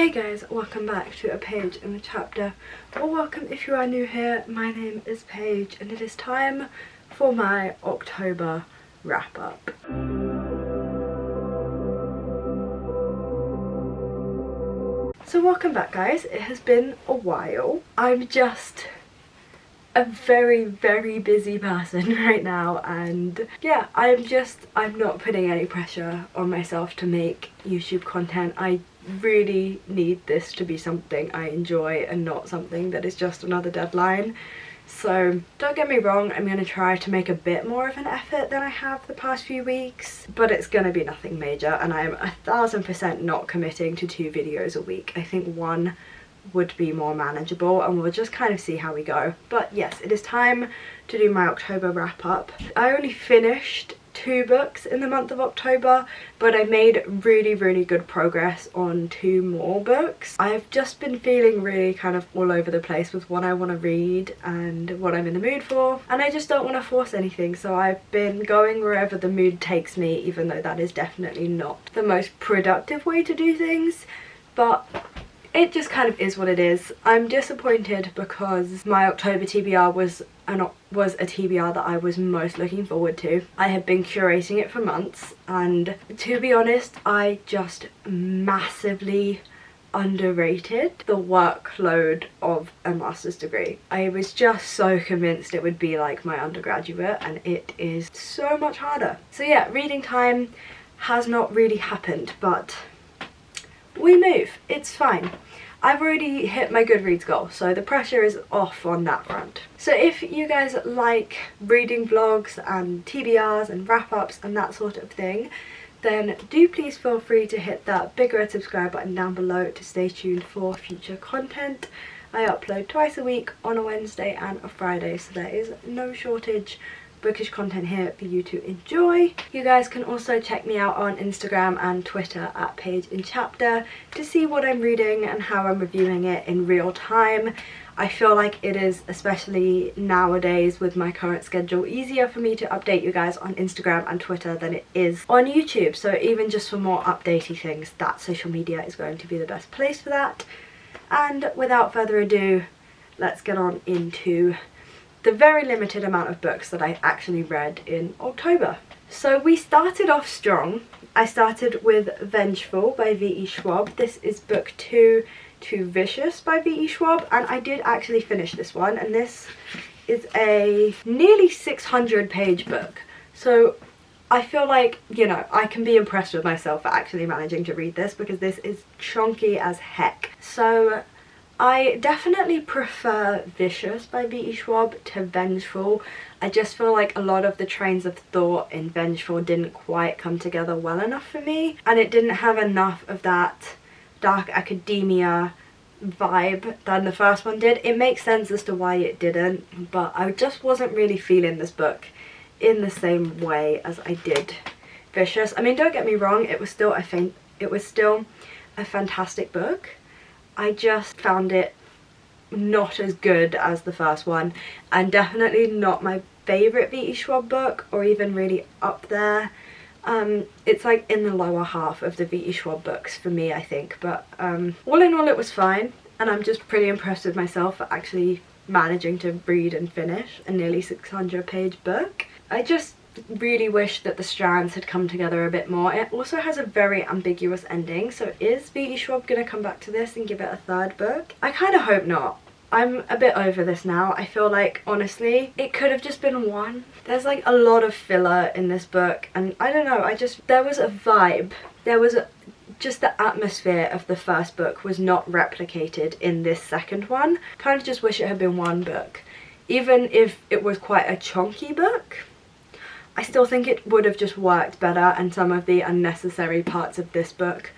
Hey guys, welcome back to A Page in the Chapter, or welcome if you are new here. My name is Paige and it is time for my October wrap up. So welcome back guys, it has been a while. I'm just a very busy person right now, and yeah, I'm not putting any pressure on myself to make YouTube content. I really need this to be something I enjoy and not something that is just another deadline. So don't get me wrong, I'm going to try to make a bit more of an effort than I have the past few weeks, but it's going to be nothing major, and I am 1000% not committing to 2 videos a week. I think one would be more manageable and we'll just kind of see how we go. But yes, it is time to do my October wrap up. I only finished 2 books in the month of October, but I made really good progress on 2 more books. I've just been feeling really kind of all over the place with what I want to read and what I'm in the mood for, and I just don't want to force anything, so I've been going wherever the mood takes me, even though that is definitely not the most productive way to do things, but it just kind of is what it is. I'm disappointed because my October TBR was a TBR that I was most looking forward to. I have been curating it for months, and to be honest, I just massively underrated the workload of a master's degree. I was just so convinced it would be like my undergraduate, and it is so much harder. So yeah, reading time has not really happened, but we move, it's fine. I've already hit my Goodreads goal, so the pressure is off on that front. So if you guys like reading vlogs and TBRs and wrap-ups and that sort of thing, then do please feel free to hit that big red subscribe button down below to stay tuned for future content. I upload twice a week on a Wednesday and a Friday, so there is no shortage bookish content here for you to enjoy. You guys can also check me out on Instagram and Twitter at Page in Chapter to see what I'm reading and how I'm reviewing it in real time. I feel like it is, especially nowadays with my current schedule, easier for me to update you guys on Instagram and Twitter than it is on YouTube. So even just for more updatey things, that social media is going to be the best place for that. And without further ado, let's get on into the very limited amount of books that I actually read in October. So we started off strong. I started with Vengeful by V.E. Schwab. This is book 2 to Vicious by V.E. Schwab, and I did actually finish this one, and this is a nearly 600-page book. So I feel like, you know, I can be impressed with myself for actually managing to read this, because this is chunky as heck. So I definitely prefer Vicious by V.E. Schwab to Vengeful. I just feel like a lot of the trains of thought in Vengeful didn't quite come together well enough for me, and it didn't have enough of that dark academia vibe than the first one did. It makes sense as to why it didn't, but I just wasn't really feeling this book in the same way as I did Vicious. I mean, don't get me wrong, it was still a fantastic book. I just found it not as good as the first one, and definitely not my favourite V.E. Schwab book, or even really up there. It's like in the lower half of the V.E. Schwab books for me, I think, but all in all it was fine, and I'm just pretty impressed with myself for actually managing to read and finish a nearly 600-page book. I just really wish that the strands had come together a bit more. It also has a very ambiguous ending, so is V.E. Schwab gonna come back to this and give it a 3rd book? I kind of hope not. I'm a bit over this now. I feel like, honestly, it could have just been one. There's like a lot of filler in this book, and I don't know, there was a vibe. Just the atmosphere of the first book was not replicated in this second one. Kind of just wish it had been one book. Even if it was quite a chunky book, I still think it would have just worked better, and some of the unnecessary parts of this book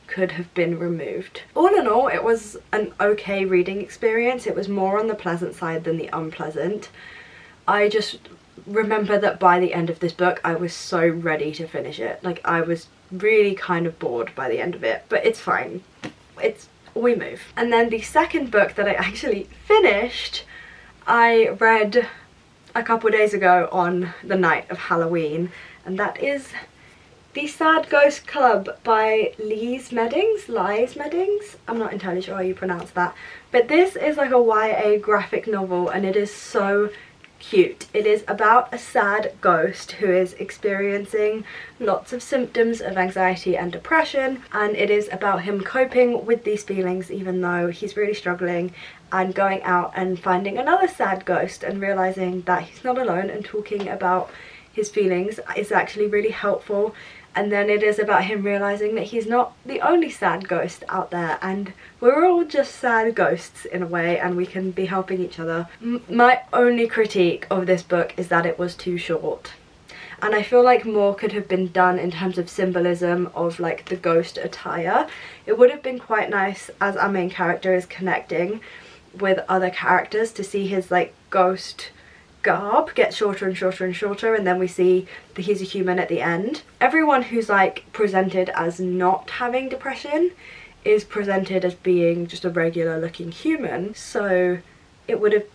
could have been removed. All in all, it was an okay reading experience. It was more on the pleasant side than the unpleasant. I just remember that by the end of this book, I was so ready to finish it. Like, I was really kind of bored by the end of it, but it's fine. We move. And then the second book that I actually finished, I read a couple of days ago on the night of Halloween, and that is The Sad Ghost Club by Lies Meddings. I'm not entirely sure how you pronounce that. But this is like a YA graphic novel and it is so cute. It is about a sad ghost who is experiencing lots of symptoms of anxiety and depression, and it is about him coping with these feelings even though he's really struggling, and going out and finding another sad ghost and realizing that he's not alone, and talking about his feelings is actually really helpful. And then it is about him realizing that he's not the only sad ghost out there, and we're all just sad ghosts in a way, and we can be helping each other. My only critique of this book is that it was too short, and I feel like more could have been done in terms of symbolism of like the ghost attire. It would have been quite nice, as our main character is connecting with other characters, to see his like ghost garb get shorter and shorter and shorter, and then we see that he's a human at the end. Everyone who's like presented as not having depression is presented as being just a regular looking human, so it would have,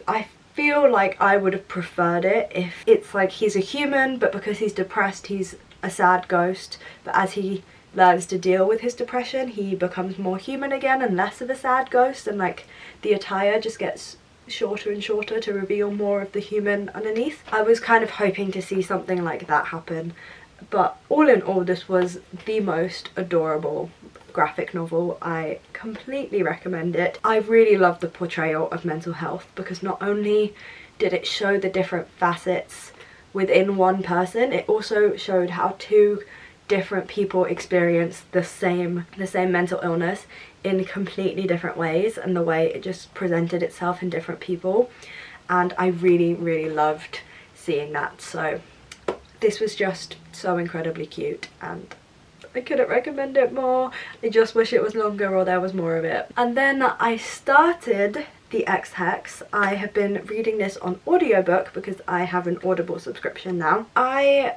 I feel like I would have preferred it if it's like he's a human, but because he's depressed he's a sad ghost, but as he learns to deal with his depression he becomes more human again and less of a sad ghost, and like the attire just gets shorter and shorter to reveal more of the human underneath. I was kind of hoping to see something like that happen, but all in all this was the most adorable graphic novel. I completely recommend it. I really love the portrayal of mental health, because not only did it show the different facets within one person, it also showed how two different people experience the same mental illness in completely different ways, and the way it just presented itself in different people, and I really loved seeing that. So this was just so incredibly cute and I couldn't recommend it more. I just wish it was longer or there was more of it. And then I started The Ex-Hex. I have been reading this on audiobook because I have an Audible subscription now. I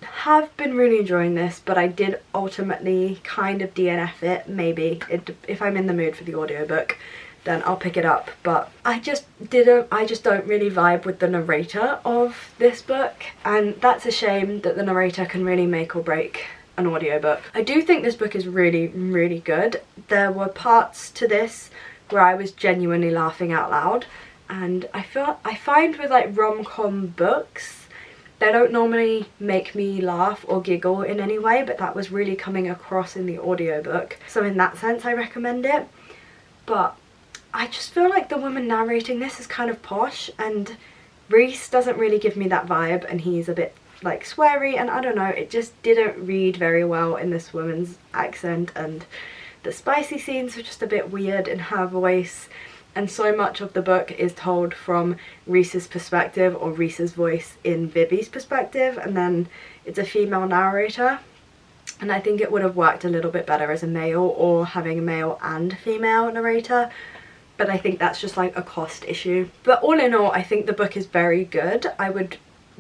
have been really enjoying this, but I did ultimately kind of DNF it. Maybe if I'm in the mood for the audiobook then I'll pick it up, but I just don't really vibe with the narrator of this book, and that's a shame that the narrator can really make or break an audiobook. I do think this book is really good. There were parts to this where I was genuinely laughing out loud, and I find with like rom-com books they don't normally make me laugh or giggle in any way, but that was really coming across in the audiobook. So in that sense I recommend it. But I just feel like the woman narrating this is kind of posh, and Reese doesn't really give me that vibe, and he's a bit like sweary, and I don't know, it just didn't read very well in this woman's accent, and the spicy scenes were just a bit weird in her voice. And so much of the book is told from Reese's perspective, or Reese's voice in Vivi's perspective, and then it's a female narrator. And I think it would have worked a little bit better as a male, or having a male and female narrator, but I think that's just like a cost issue. But all in all, I think the book is very good. I would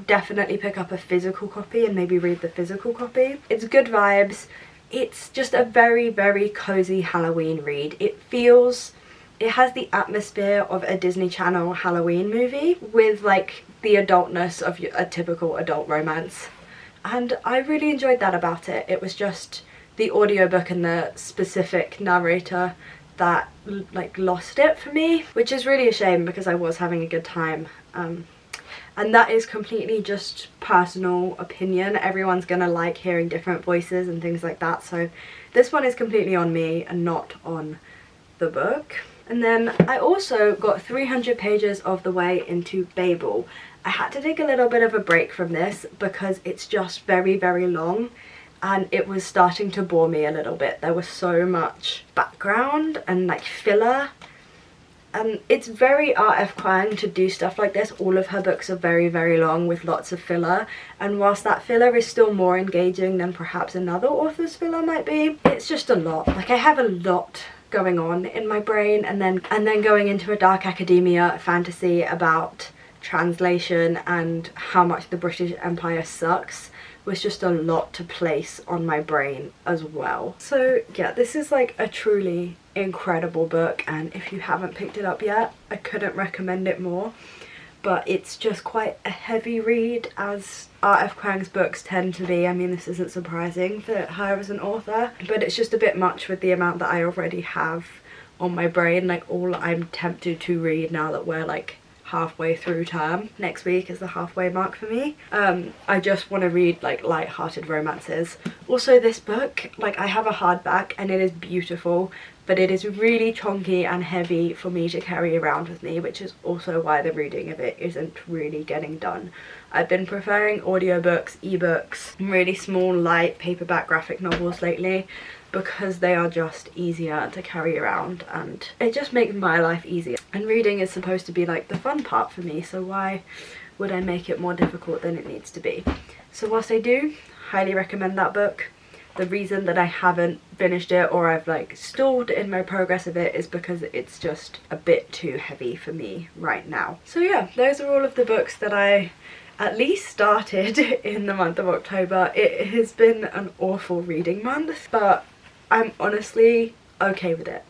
definitely pick up a physical copy and maybe read the physical copy. It's good vibes. It's just a very cozy Halloween read. It has the atmosphere of a Disney Channel Halloween movie with like the adultness of a typical adult romance. And I really enjoyed that about it. It was just the audiobook and the specific narrator that like lost it for me, which is really a shame because I was having a good time. And that is completely just personal opinion. Everyone's gonna like hearing different voices and things like that. So this one is completely on me and not on the book. And then I also got 300 pages of the way into Babel. I had to take a little bit of a break from this because it's just very long, and it was starting to bore me a little bit. There was so much background and like filler, and it's very R.F. Kuang to do stuff like this. All of her books are very long with lots of filler, and whilst that filler is still more engaging than perhaps another author's filler might be, it's just a lot. Like I have a lot going on in my brain, and then going into a dark academia fantasy about translation and how much the British Empire sucks was just a lot to place on my brain as well. So yeah, this is like a truly incredible book, and if you haven't picked it up yet, I couldn't recommend it more. but it's just quite a heavy read, as R.F. Kuang's books tend to be. I mean, this isn't surprising for her as an author, but it's just a bit much with the amount that I already have on my brain, like all I'm tempted to read now that we're like halfway through term. Next week is the halfway mark for me. I just want to read like light-hearted romances. Also, this book, like, I have a hardback and it is beautiful, but it is really chunky and heavy for me to carry around with me, which is also why the reading of it isn't really getting done. I've been preferring audiobooks, ebooks, and really small light paperback graphic novels lately, because they are just easier to carry around and it just makes my life easier. And reading is supposed to be like the fun part for me, so why would I make it more difficult than it needs to be? So whilst I do highly recommend that book, the reason that I haven't finished it, or I've like stalled in my progress of it, is because it's just a bit too heavy for me right now. So yeah, those are all of the books that I at least started in the month of October. It has been an awful reading month, but I'm honestly okay with it.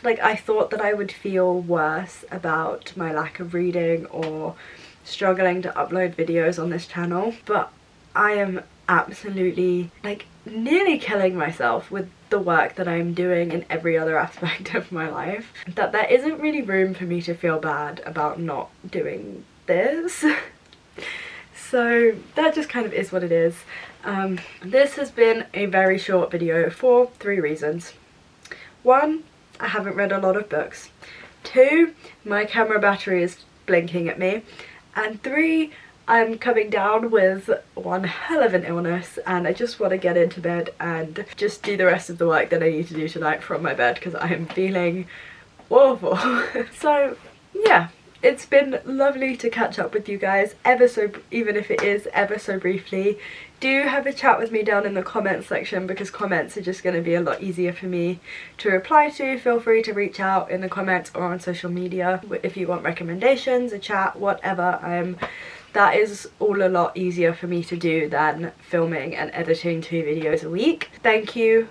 Like, I thought that I would feel worse about my lack of reading or struggling to upload videos on this channel, but I am absolutely like nearly killing myself with the work that I'm doing in every other aspect of my life, that there isn't really room for me to feel bad about not doing this. So that just kind of is what it is. This has been a very short video for 3 reasons. 1, I haven't read a lot of books. 2, my camera battery is blinking at me. And 3, I'm coming down with one hell of an illness and I just want to get into bed and just do the rest of the work that I need to do tonight from my bed, because I am feeling awful. So yeah, it's been lovely to catch up with you guys, even if it is ever so briefly. Do have a chat with me down in the comments section, because comments are just going to be a lot easier for me to reply to. Feel free to reach out in the comments or on social media if you want recommendations, a chat, whatever. That is all a lot easier for me to do than filming and editing 2 videos a week. Thank you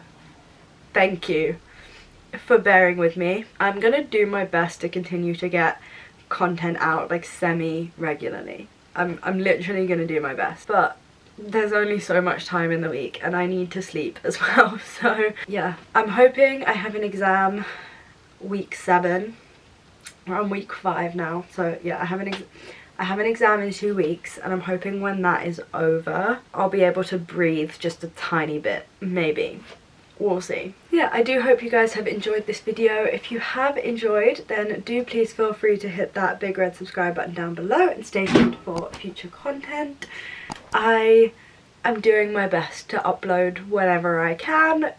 for bearing with me. I'm gonna do my best to continue to get content out like semi-regularly. I'm literally gonna do my best, but there's only so much time in the week and I need to sleep as well. So yeah, I'm hoping I have an exam week 7. We're on week 5 now, so yeah, I have an exam in 2 weeks, and I'm hoping when that is over I'll be able to breathe just a tiny bit, maybe. We'll see. Yeah, I do hope you guys have enjoyed this video. If you have enjoyed, then do please feel free to hit that big red subscribe button down below and stay tuned for future content. I am doing my best to upload whenever I can.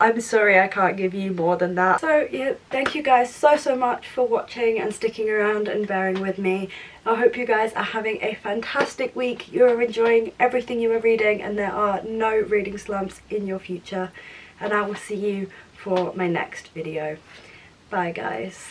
I'm sorry I can't give you more than that. So yeah, thank you guys so much for watching and sticking around and bearing with me. I hope you guys are having a fantastic week. You're enjoying everything you are reading and there are no reading slumps in your future. And I will see you for my next video. Bye guys.